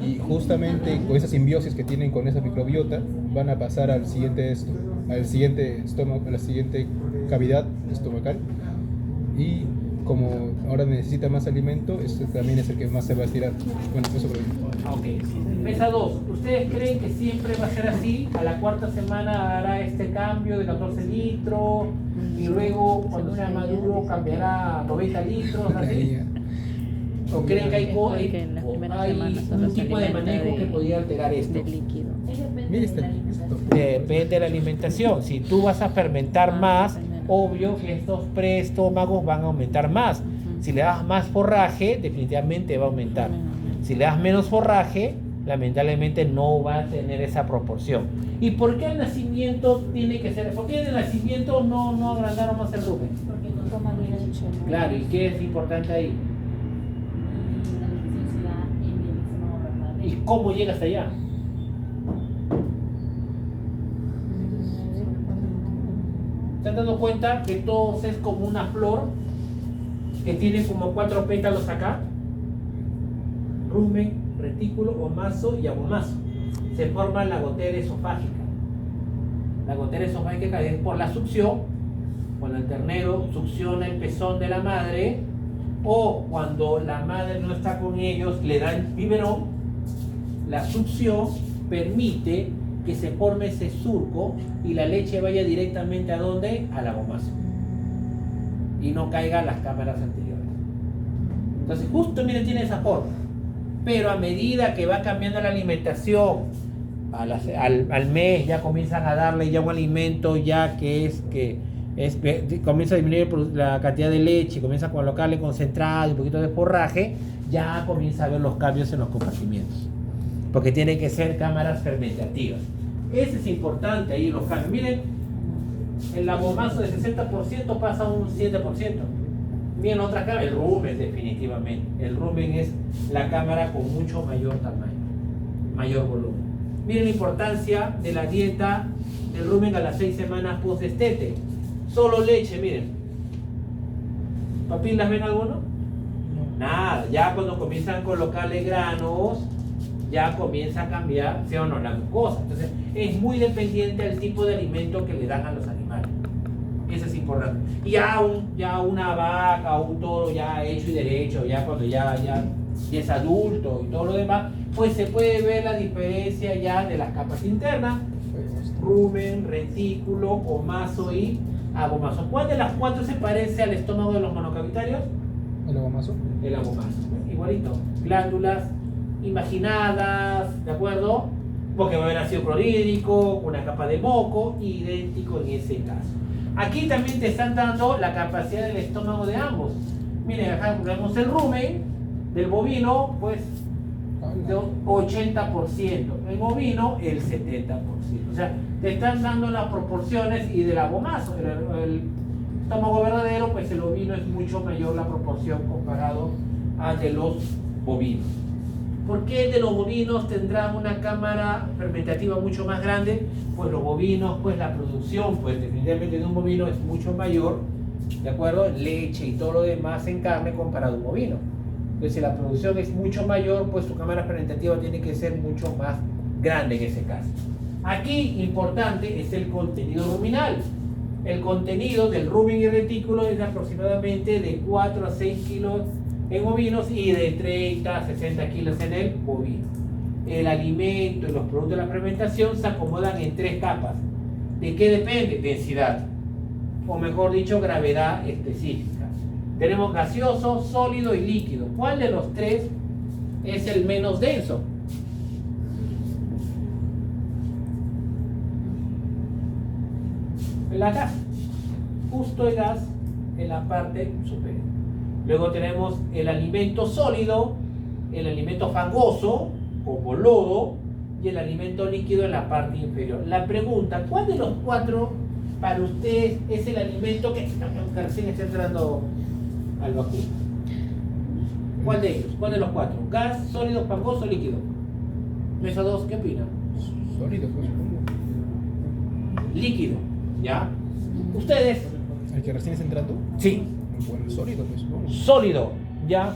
Y justamente con esa simbiosis que tienen con esa microbiota, van a pasar al siguiente estómago, a la siguiente cavidad estomacal. Y como ahora necesita más alimento, este también es el que más se va a estirar. Bueno, eso creo yo. Ok. Mesa 2. ¿Ustedes creen que siempre va a ser así? A la cuarta semana hará este cambio de 14 litros y luego cuando sea maduro cambiará a 90 litros, así. ¿O creen que hay un tipo de manejo que podría alterar esto? Mira, está Depende de la alimentación. Si tú vas a fermentar más, obvio que estos preestómagos van a aumentar más. Si le das más forraje, definitivamente va a aumentar. Si le das menos forraje, lamentablemente no va a tener esa proporción. ¿Y por qué el nacimiento tiene que ser? ¿Por qué en el nacimiento no agrandaron más el rumen? Porque no toma leche. Claro, ¿y qué es importante ahí? La electricidad y el estómago verdadero. ¿Y cómo llega hasta allá? ¿Se han dado cuenta que todo es como una flor que tiene como 4 pétalos acá? Rumen, retículo, omaso y abomaso. Se forma la gotera esofágica. La gotera esofágica es por la succión, cuando el ternero succiona el pezón de la madre, o cuando la madre no está con ellos, le dan biberón. La succión permite que se forme ese surco y la leche vaya directamente ¿a dónde? Al abomaso. Y no caiga a las cámaras anteriores. Entonces, justo, miren, tiene esa forma. Pero a medida que va cambiando la alimentación, al mes ya comienzan a darle ya un alimento ya comienza a disminuir la cantidad de leche, comienza a colocarle concentrado y un poquito de forraje, ya comienza a ver los cambios en los compartimientos. Porque tienen que ser cámaras fermentativas. Ese es importante ahí los cambios. Miren, el abomaso de 60% pasa a un 7%. Miren otra cámara, el rumen definitivamente. El rumen es la cámara con mucho mayor tamaño, mayor volumen. Miren la importancia de la dieta del rumen a las 6 semanas post-destete. Solo leche, miren. ¿Papilas ven alguno? Nada, ya cuando comienzan a colocarle granos, ya comienza a cambiar, ¿sí o no?, la glucosa. Entonces, es muy dependiente del tipo de alimento que le dan a los animales. Eso es importante. Y ya una vaca o un toro ya hecho y derecho, ya cuando ya es adulto y todo lo demás, pues se puede ver la diferencia ya de las capas internas: rumen, retículo, omaso y abomaso. ¿Cuál de las 4 se parece al estómago de los monocavitarios? ¿El abomaso? El abomaso. Igualito. Glándulas imaginadas, ¿de acuerdo? Porque va a haber ácido clorhídrico, una capa de moco, idéntico en ese caso. Aquí también te están dando la capacidad del estómago de ambos. Miren, acá vemos el rumen del bovino, pues de 80%. El bovino, el 70%. O sea, te están dando las proporciones, y del abomazo. El estómago verdadero, pues el bovino es mucho mayor la proporción comparado a de los bovinos. ¿Por qué de los bovinos tendrán una cámara fermentativa mucho más grande? Pues los bovinos, pues la producción, pues definitivamente de un bovino es mucho mayor, ¿de acuerdo? Leche y todo lo demás en carne comparado a un bovino. Entonces, si la producción es mucho mayor, pues tu cámara fermentativa tiene que ser mucho más grande en ese caso. Aquí, importante, es el contenido ruminal. El contenido del rumen y retículo es aproximadamente de 4 a 6 kilos en bovinos y de 30 a 60 kilos en el bovino. El alimento y los productos de la fermentación se acomodan en 3 capas. ¿De qué depende? Densidad, o mejor dicho, gravedad específica. Tenemos gaseoso, sólido y líquido. ¿Cuál de los 3 es el menos denso? La gas. Justo el gas en la parte superior. Luego tenemos el alimento sólido, el alimento fangoso, como lodo, y el alimento líquido en la parte inferior. La pregunta: ¿cuál de los 4 para ustedes es el alimento que recién está entrando al vacío? ¿Cuál de ellos? ¿Cuál de los 4? ¿Gas, sólido, fangoso, líquido? Mesa 2, ¿qué opinan? Sólido, pues supongo. Líquido, ¿ya? ¿Ustedes? ¿El que recién está entrando? Sí. Bueno, sólido, pues supongo. Sólido, ¿ya?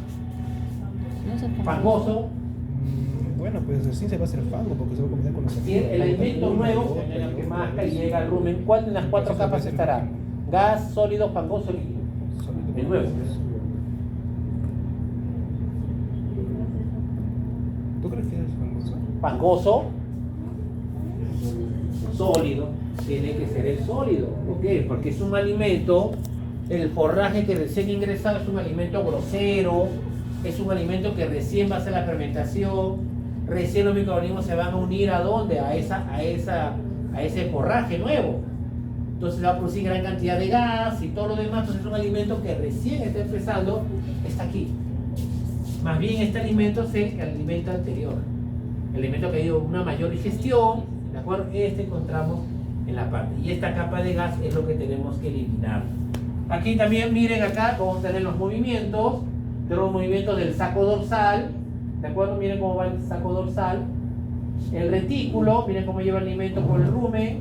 No se pone. Fangoso. bueno, pues así se va a hacer fango porque se va a combinar con la Si saliva. el alimento nuevo, en el que masca y llega al rumen, ¿cuál de las 4 capas estará? Gas, sólido, fangoso, líquido. El nuevo. ¿Tú crees que es fangoso? Fangoso, sólido, tiene que ser el sólido. ¿Por qué? Porque es un alimento, el forraje que recién ingresado es un alimento grosero, es un alimento que recién va a hacer la fermentación, recién los microorganismos se van a unir ¿a dónde? A ese forraje nuevo. Entonces va a producir gran cantidad de gas y todo lo demás. Entonces es un alimento que recién está empezando, está aquí. Más bien este alimento es el alimento anterior, el alimento que ha ido una mayor digestión, ¿de acuerdo? Este encontramos en la parte. Y esta capa de gas es lo que tenemos que eliminar. Aquí también miren acá, vamos a tener los movimientos, del saco dorsal, ¿de acuerdo? Miren cómo va el saco dorsal. El retículo, miren cómo lleva el alimento por el rumen.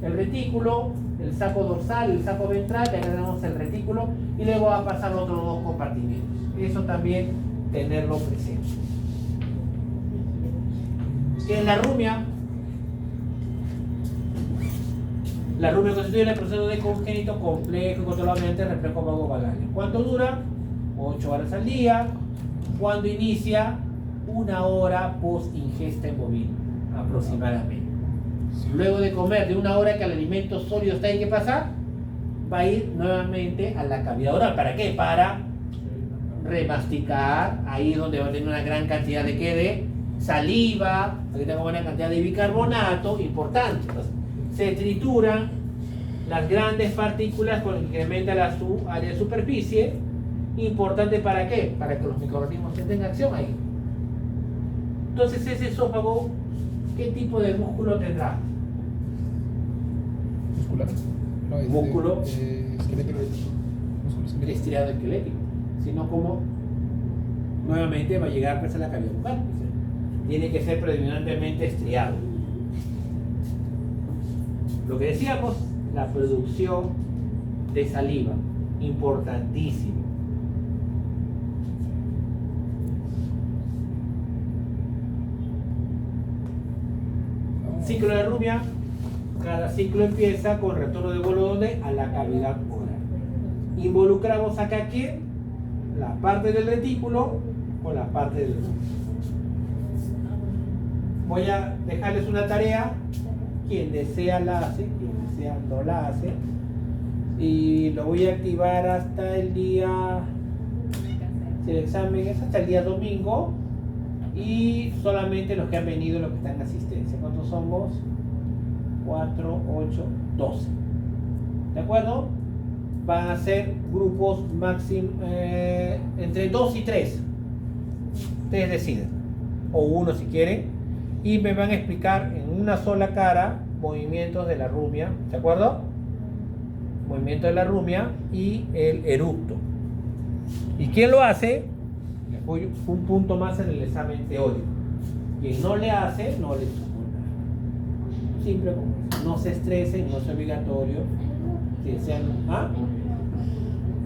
El retículo, el saco dorsal, el saco ventral, ya tenemos el retículo y luego va a pasar a otros dos compartimientos. Eso también tenerlo presente. ¿Qué es la rumia? La rumia constituye el proceso de congénito complejo y controlado mediante reflejo vagovagal. ¿Cuánto dura? 8 horas al día. ¿Cuándo inicia? 1 hora post ingesta en bovino, aproximadamente. Luego de comer de 1 hora que el alimento sólido está ahí, ¿qué pasa? Va a ir nuevamente a la cavidad oral. ¿Para qué? Para remasticar, ahí donde va a tener una gran cantidad de ¿qué? De saliva, aquí tengo buena cantidad de bicarbonato, importante. Entonces, se trituran las grandes partículas con incrementa su área de superficie. ¿Importante para qué? Para que los microorganismos tengan acción ahí. Entonces ese esófago, ¿qué tipo de músculo tendrá? Muscular. No, Músculo. Esquelético. Músculo esquelético. Estriado esquelético, sino como nuevamente va a llegar pues, a la cavidad bucal. Tiene que ser predominantemente estriado. Lo que decíamos, la producción de saliva, importantísimo. Ciclo de rumia, cada ciclo empieza con retorno de vuelo ¿dónde? A la cavidad oral. Involucramos acá ¿quién? La parte del retículo con la parte del rumen. Voy a dejarles una tarea, quien desea la hace, quien desea no la hace, y lo voy a activar hasta el día, si el examen es hasta el día domingo, y solamente los que han venido, los que están en asistencia. ¿Cuántos somos? 4, 8, 12. ¿De acuerdo? Van a ser grupos máximo entre 2 y 3. Ustedes deciden. O uno si quieren. Y me van a explicar en una sola cara movimientos de la rumia. ¿De acuerdo? Movimiento de la rumia y el eructo. ¿Y quién lo hace? Les voy un punto más en el examen teórico. Quien no le hace, no le supo nada. Simple como eso. No se estresen, no es obligatorio. Que sean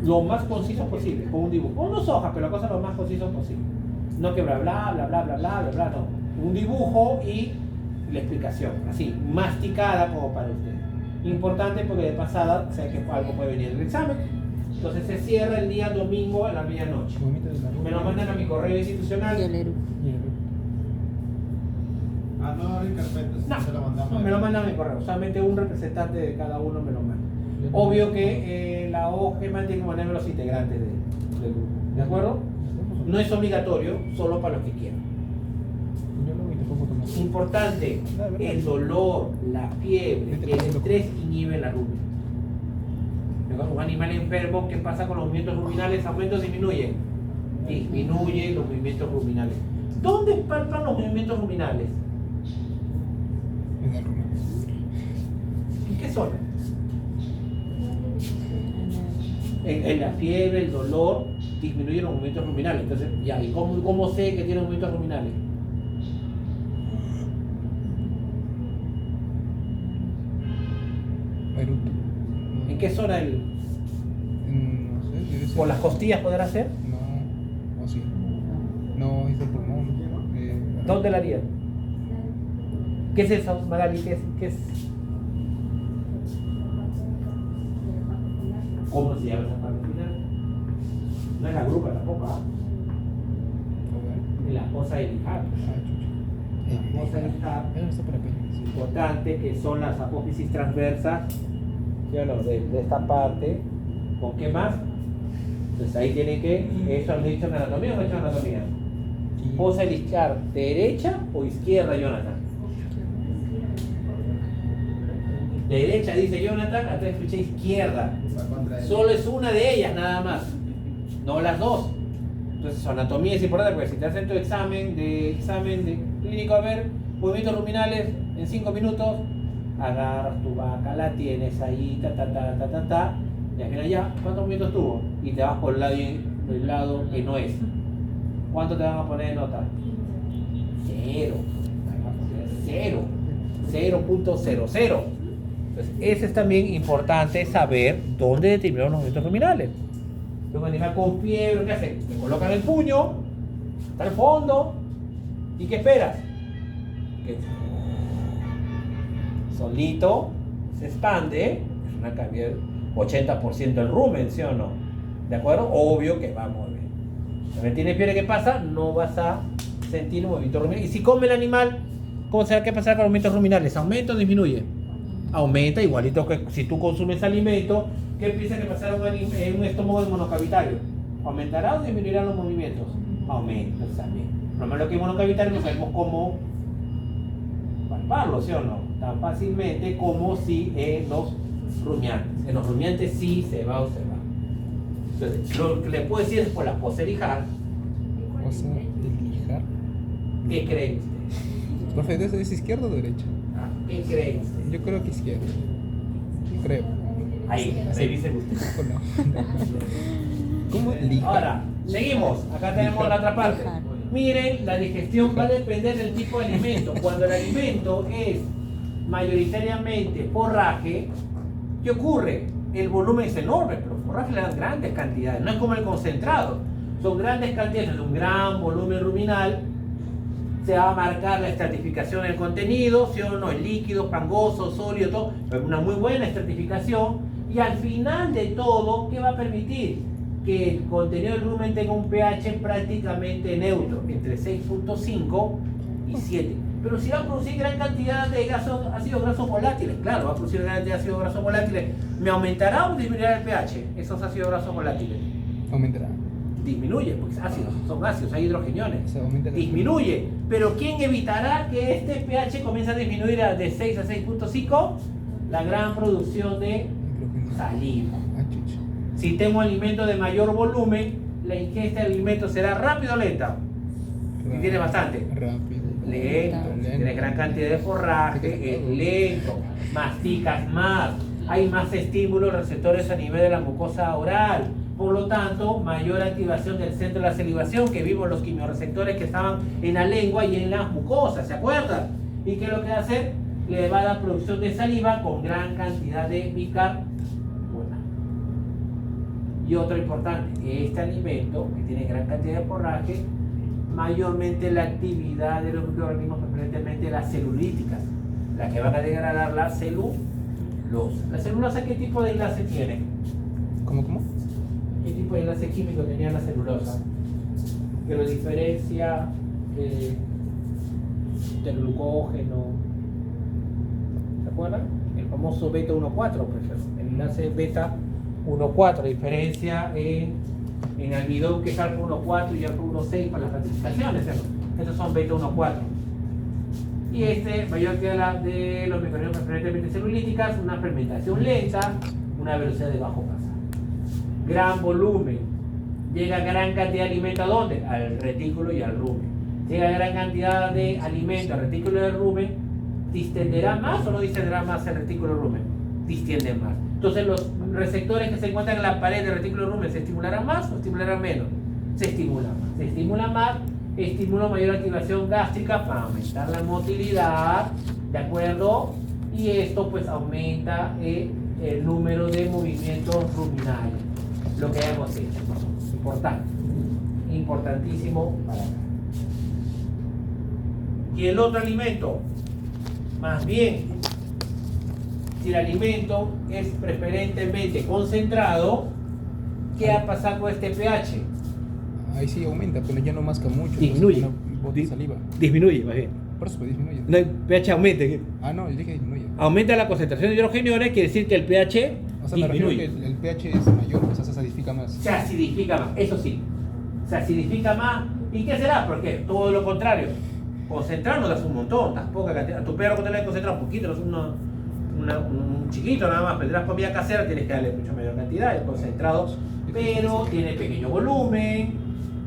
lo más conciso posible, con un dibujo. Con 2 hojas, pero la cosa lo más conciso posible. No que bla bla bla bla bla bla bla bla, no. Un dibujo y la explicación, así, masticada como para ustedes. Importante porque de pasada sé que algo puede venir en el examen. Entonces se cierra el día domingo a la medianoche. Me lo mandan a mi correo institucional. No abren carpetas. No, se lo mandamos. no, me lo mandan a mi correo. Solamente un representante de cada uno me lo manda. Obvio que la OGEMAN tiene que mandarme los integrantes del grupo. ¿De acuerdo? No es obligatorio, solo para los que quieran. Importante, el dolor, la fiebre, el estrés inhibe la rumia. Un animal enfermo, ¿qué pasa con los movimientos ruminales? ¿Aumenta o disminuye? Disminuye los movimientos ruminales. ¿Dónde palpan los movimientos ruminales? En el rumen. ¿En qué zona? En la fiebre, el dolor, disminuye los movimientos ruminales. Entonces, ya, ¿y cómo sé que tiene movimientos ruminales? Eructo. ¿En qué zona? No sé, debe ser. ¿Por las costillas podrá ser? No, o sí. No, es del pulmón. ¿Dónde la harían? ¿Qué es eso, Magali? ¿Qué es? ¿Cómo se llama esa parte final? No es la grupa tampoco, ¿ah? Es la fosa iliaca. La fosa iliaca es importante, que son las apófisis transversas, ¿sí o no? De esta parte. ¿Con qué más? Entonces ahí tienen que, ¿eso han dicho en anatomía o no han hecho en anatomía? Fosa iliaca, ¿derecha o izquierda, Jonathan? Derecha, dice Jonathan, acá escuché izquierda. Solo es una de ellas nada más, no las dos. Entonces su anatomía es importante porque si te hacen tu examen de clínico, a ver, movimientos ruminales en 5 minutos, agarras tu vaca, la tienes ahí, y al final ya, ¿cuántos movimientos tuvo? Y te vas por el lado que no es. ¿Cuánto te van a poner de nota? 0. 0.00. Entonces, eso es también importante saber dónde determinar los movimientos ruminales. Entonces, un animal con fiebre, ¿qué hace? Le colocan el puño hasta el fondo. ¿Y qué esperas? Que solito se expande. Es una cantidad de 80% el rumen, ¿sí o no? ¿De acuerdo? Obvio que va a mover. Si tiene fiebre, ¿qué pasa? No vas a sentir un movimiento ruminal. Y si come el animal, ¿cómo será que pasará con los movimientos ruminales? ¿Aumenta o disminuye? Aumenta, igualito que si tú consumes alimento, ¿qué empieza a pasar en un estómago de monocavitario? ¿Aumentará o disminuirán los movimientos? Aumenta también. Lo malo que es monocavitario no sabemos cómo palparlo, ¿sí o no? Tan fácilmente como si en los rumiantes. En los rumiantes sí se va a observar. Entonces, lo que le puedo decir es por la fosa iliaca. ¿Fosa iliaca? ¿Qué creen ustedes? Profe, ¿es izquierda o derecha? ¿Qué creen ustedes? Yo creo que izquierda. Creo. Ahí, se dicen ustedes. ¿O no? ¿Cómo lijar? Ahora, seguimos. Acá tenemos la otra parte. Miren, la digestión va a depender del tipo de alimento. Cuando el alimento es mayoritariamente forraje, ¿qué ocurre? El volumen es enorme, pero forraje le dan grandes cantidades. No es como el concentrado. Son grandes cantidades de un gran volumen ruminal. Se va a marcar la estratificación del contenido, ¿sí o no? El líquido, fangoso, sólido, todo. Pero una muy buena estratificación. Y al final de todo, ¿qué va a permitir? Que el contenido del rumen tenga un pH prácticamente neutro, entre 6.5 y 7. Pero si va a producir gran cantidad de ácidos grasos volátiles, claro, va a producir gran cantidad de ácidos grasos volátiles, ¿me aumentará o disminuirá el pH? Esos ácidos grasos volátiles. Aumentará. Disminuye, porque es ácido, son ácidos, hay hidrogeniones. O sea, aumenta la- Disminuye, pero ¿quién evitará que este pH comience a disminuir de 6 a 6.5? La gran producción de saliva. Ah, chucha. Si tengo alimento de mayor volumen, la ingesta de alimento será rápido o lenta. Si tiene bastante. Rápido. Lento. Si tienes gran cantidad de forraje, es lento. Masticas más. Hay más estímulos receptores a nivel de la mucosa oral. Por lo tanto, mayor activación del centro de la salivación, que vimos los quimiorreceptores que estaban en la lengua y en las mucosas, ¿se acuerdan? ¿Y qué es lo que hace? Le va a dar producción de saliva con gran cantidad de bicarbonato. Y otro importante, este alimento que tiene gran cantidad de forraje, mayormente la actividad de los microorganismos, preferentemente las celulíticas, las que van a degradar la celulosa. ¿La celulosa qué tipo de enlace tiene? ¿Cómo? ¿Qué tipo de enlace químico tenía la celulosa? Que lo diferencia del glucógeno. ¿Se acuerdan? El famoso beta 1,4, por ejemplo. El enlace beta 1,4, diferencia en almidón que es alfa 1,4 y alfa 1,6 para las ratificaciones. ¿Cierto? Estos son beta 1,4. Y mayor actividad de los microorganismos preferentemente celulíticas, una fermentación lenta, una velocidad de bajo pasaje. Gran volumen. Llega gran cantidad de alimento ¿a dónde? Al retículo y al rumen. Llega gran cantidad de alimento al retículo y al rumen. ¿Distenderá más o no distenderá más el retículo y el rumen? Distiende más. Entonces los receptores que se encuentran en la pared del retículo y el rumen, ¿se estimularán más o estimularán menos? Se estimulan más. Se estimula más, estimula mayor activación gástrica para aumentar la motilidad, ¿de acuerdo? Y esto pues aumenta el número de movimientos ruminales. Lo que hemos hecho. Importante. Importantísimo para acá. Y el otro alimento, más bien, si el alimento es preferentemente concentrado, ¿qué va a pasar con este pH? Ahí sí aumenta, pero ya no masca mucho. Disminuye. Entonces, no bota saliva. Disminuye, más bien. Por eso disminuye. No, el pH aumenta. Ah, no, yo dije disminuye. Aumenta la concentración de hidrogeniones, quiere decir que el pH O sea, me refiero disminuye. que el pH es mayor, o sea, se acidifica más. Se acidifica más, eso sí. Se acidifica más. ¿Y qué será? Porque todo lo contrario. Concentrar no das un montón, das poca cantidad. A tu perro cuando le concentrar un poquito, no es un chiquito nada más, tendrás comida casera, tienes que darle mucha mayor cantidad, el concentrado, pero tiene pequeño volumen,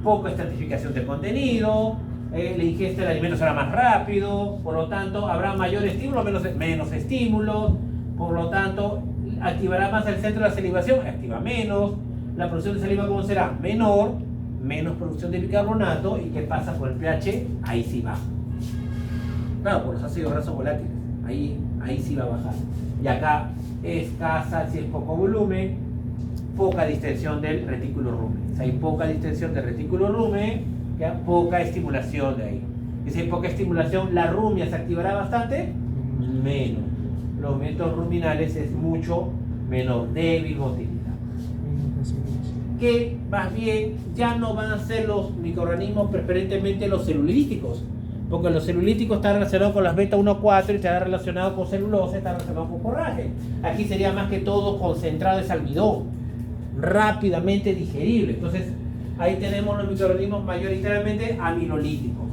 poca estratificación de contenido, la ingesta del alimento será más rápido, por lo tanto habrá mayor estímulo, menos estímulos, por lo tanto activará más el centro de la salivación, activa menos, la producción de saliva como será menor, menos producción de bicarbonato. ¿Y qué pasa con el pH? Ahí sí baja. Claro, por los ácidos grasos volátiles, ahí sí va a bajar. Y acá escasa, si es poco volumen, poca distensión del retículo rumen. Si hay poca distensión del retículo rumen, poca estimulación de ahí. Y si hay poca estimulación, la rumia se activará bastante, menos. Los movimientos ruminales es mucho menor, débil motilidad. Que más bien ya no van a ser los microorganismos, preferentemente los celulíticos, porque los celulíticos están relacionados con las beta 1,4 y está relacionado con celulosa, está relacionado con forraje. Aquí sería más que todo concentrado ese almidón, rápidamente digerible. Entonces ahí tenemos los microorganismos mayoritariamente amilolíticos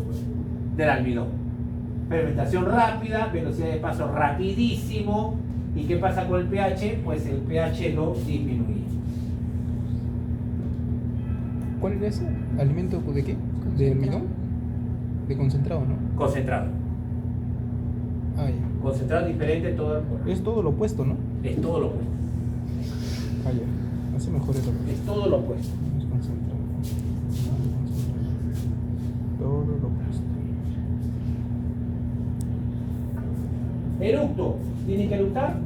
del almidón. Fermentación rápida, velocidad de paso rapidísimo. ¿Y qué pasa con el pH? Pues el pH lo disminuye. ¿Cuál era ese? ¿Alimento de qué? ¿De almidón? De concentrado, ¿no? Concentrado. Ah, ya. Concentrado diferente todo el cuerpo. Es todo lo opuesto, ¿no? Es todo lo opuesto. Ah, ya. Hace mejor eso. Es todo lo opuesto. Es concentrado. Todo lo opuesto. Eructo. ¿Tiene que eructar?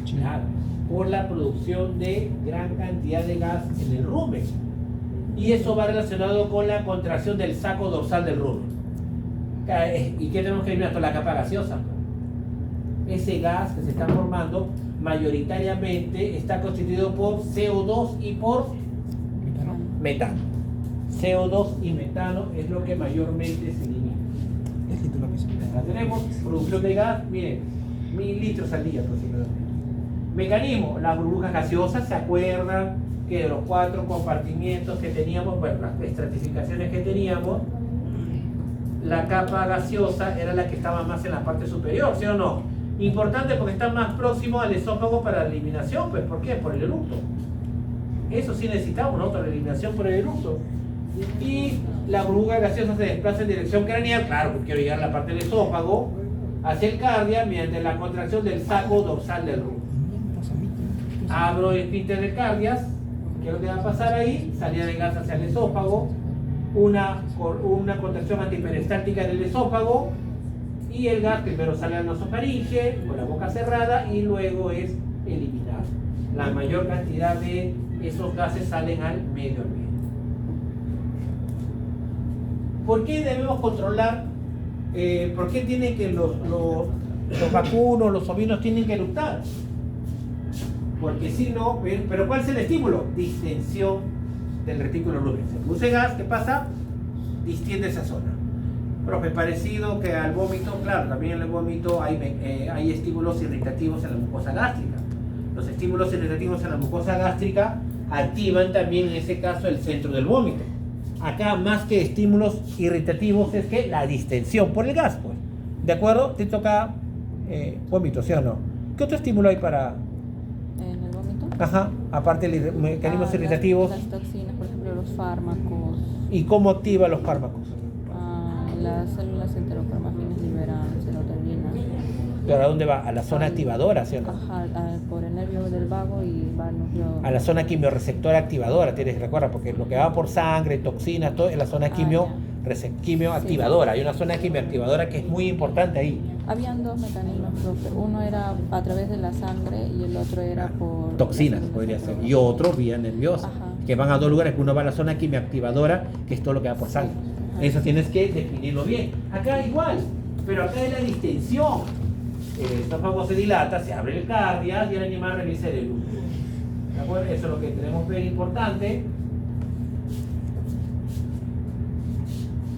Sí. Claro. Por la producción de gran cantidad de gas en el rumen. Y eso va relacionado con la contracción del saco dorsal del rumen. ¿Y qué tenemos que eliminar? Toda la capa gaseosa. Ese gas que se está formando mayoritariamente está constituido por CO2 y por metano. CO2 y metano es lo que mayormente se elimina. Acá tenemos producción de gas, miren, 1000 litros al día aproximadamente. Mecanismo, las burbujas gaseosas, ¿se acuerdan que de los 4 compartimientos que teníamos, bueno, las estratificaciones que teníamos, la capa gaseosa era la que estaba más en la parte superior, ¿sí o no? Importante porque está más próximo al esófago para la eliminación, pues ¿por qué? Por el eructo. Eso sí necesitamos, ¿no? Otra eliminación por el eructo. Y la burbuja gaseosa se desplaza en dirección craneal, claro, porque quiero llegar a la parte del esófago, hacia el cardia mediante la contracción del saco dorsal del rumen. Abro el esfínter de cardias, ¿qué es lo que va a pasar ahí? Salida de gas hacia el esófago, una contracción antiperistáltica del esófago, y el gas primero sale al nasofaringe con la boca cerrada y luego es eliminado. La mayor cantidad de esos gases salen al medio ambiente. ¿Por qué debemos controlar? ¿Por qué tienen que los vacunos, los ovinos tienen que eructar? Porque si no, pero ¿cuál es el estímulo? Distensión del retículo rumen. Se produce gas, ¿qué pasa? Distiende esa zona. Profe, parecido que al vómito, claro, también en el vómito hay estímulos irritativos en la mucosa gástrica. Los estímulos irritativos en la mucosa gástrica activan también en ese caso el centro del vómito. Acá más que estímulos irritativos es que la distensión por el gas, pues. ¿De acuerdo? Te toca vómito, ¿sí o no? ¿Qué otro estímulo hay para...? En el vómito. Ajá, aparte de mecanismos irritativos. Las toxinas, por ejemplo, los fármacos. ¿Y cómo activa los fármacos? Las células enterocromafinas liberan serotonina. ¿Pero a dónde va? A la zona activadora, ¿sí o no? Ajá, por el nervio del vago y va al nervio... A la zona quimiorreceptora activadora, tienes que recordar, porque lo que va por sangre, toxinas, todo es la zona quimioactivadora. Hay una zona quimioactivadora que es muy importante ahí. Habían dos mecanismos, profe. Uno era a través de la sangre y el otro era por... Toxinas, podría ser. Y otro vía nerviosa, Ajá. que van a dos lugares. Uno va a la zona quimioactivadora, que es todo lo que va por sangre. Eso tienes que definirlo bien. Acá igual, pero acá es la distensión. El estómago se dilata, se abre el cardias y el animal revisa el eructo. ¿De acuerdo? Eso es lo que tenemos que ver importante.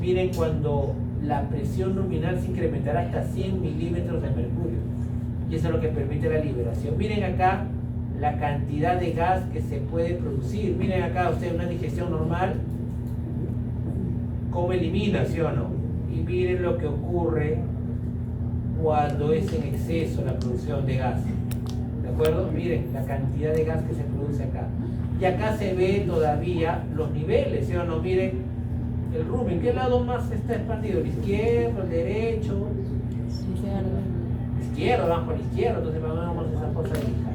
Miren cuando la presión luminal se incrementará hasta 100 milímetros de mercurio. Y eso es lo que permite la liberación. Miren acá la cantidad de gas que se puede producir. Miren acá ustedes una digestión normal, cómo elimina, ¿sí o no? Y miren lo que ocurre cuando es en exceso la producción de gas. ¿De acuerdo? Miren la cantidad de gas que se produce acá. Y acá se ve todavía los niveles, ¿sí o no? Miren el rumen, ¿qué lado más está expandido? ¿El izquierdo, el derecho? Izquierdo, vamos por izquierdo, entonces vamos a esa cosa de hija.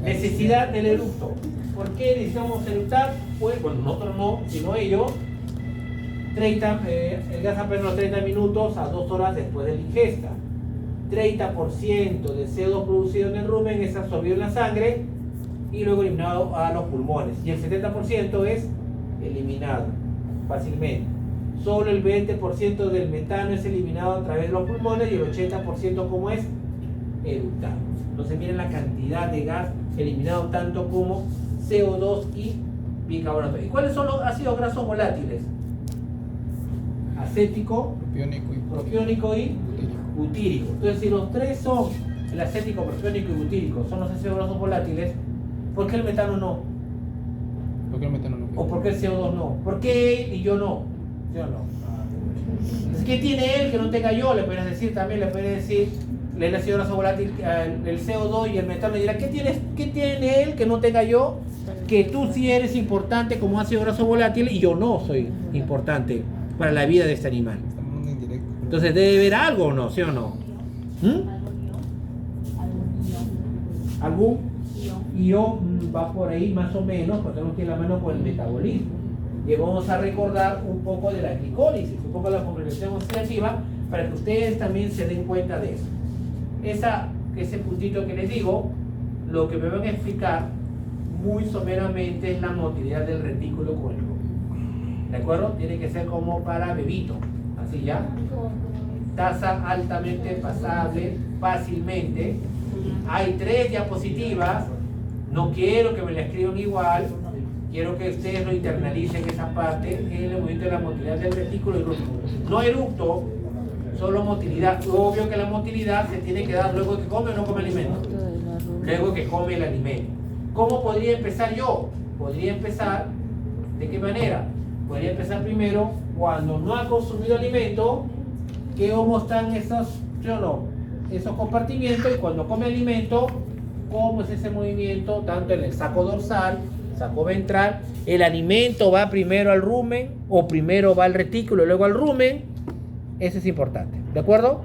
Necesidad del eructo. ¿Por qué necesitamos eructar? Pues, bueno, nosotros no, sino ellos. El gas apenas los 30 minutos a 2 horas después de la ingesta. 30% de CO2 producido en el rumen es absorbido en la sangre y luego eliminado a los pulmones. Y el 70% es eliminado fácilmente. Solo el 20% del metano es eliminado a través de los pulmones y el 80% como es eructado. Entonces miren la cantidad de gas eliminado tanto como CO2 y bicarbonato. ¿Y cuáles son los ácidos grasos volátiles? Acético, propiónico y butírico. Entonces si los tres son, el acético, propiónico y butírico, son los ácidos grasos volátiles, ¿por qué el metano no? ¿Por qué el metano no? ¿O por qué el CO2 no? ¿Por qué él y yo no? ¿Sí o no? Entonces, ¿qué tiene él que no tenga yo? Le puedes decir también, le puedes decir el ácido graso volátil, el CO2 y el metano, y dirá, ¿qué tiene él que no tenga yo? Que tú sí eres importante como ácido graso volátil y yo no soy importante para la vida de este animal. Estamos en directo. Entonces debe haber algo o no, ¿sí o no? ¿Algún ion va por ahí más o menos, porque tenemos que ir a la mano con el metabolismo? Y vamos a recordar un poco de la glicólisis, un poco de la compresión oxidativa, para que ustedes también se den cuenta de eso. Ese puntito que les digo, lo que me van a explicar muy someramente es la motilidad del retículo con el rumen. ¿De acuerdo? Tiene que ser como para bebito, así ya. Tasa altamente pasable fácilmente. Hay 3 diapositivas, no quiero que me la escriban igual, quiero que ustedes lo internalicen esa parte, el movimiento de la motilidad del retículo y rumen. No eructo, solo motilidad. Obvio que la motilidad se tiene que dar luego que come o no come alimento. Luego que come el alimento. ¿Cómo podría empezar yo? Podría empezar, ¿de qué manera? Podría empezar primero cuando no ha consumido alimento, cómo están esos, yo no, esos compartimientos, y cuando come alimento, cómo es ese movimiento, tanto en el saco dorsal, saco ventral. El alimento va primero al rumen o primero va al retículo y luego al rumen. Eso es importante, ¿de acuerdo?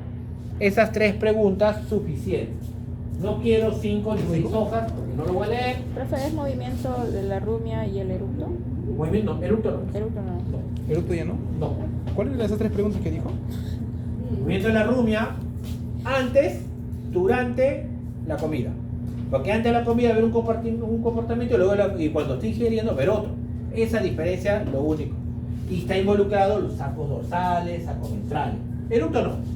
Esas 3 preguntas suficientes. No quiero 5 ni 6 hojas porque no lo voy a leer. ¿Profe, es movimiento de la rumia y el eructo? Movimiento, no, eructo no. Eructo no. No, ¿Eructo ya no? no. ¿Cuáles eran esas 3 preguntas que dijo? Movimiento de la rumia antes, durante la comida. Porque antes de la comida ver un comportamiento y luego y cuando estoy ingiriendo ver otro. Esa diferencia lo único. Y está involucrado los sacos dorsales, sacos ventrales. Eructo no.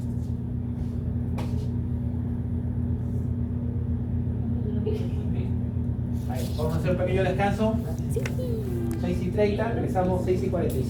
Ahí, vamos a hacer un pequeño descanso. 6:30, regresamos 6:45.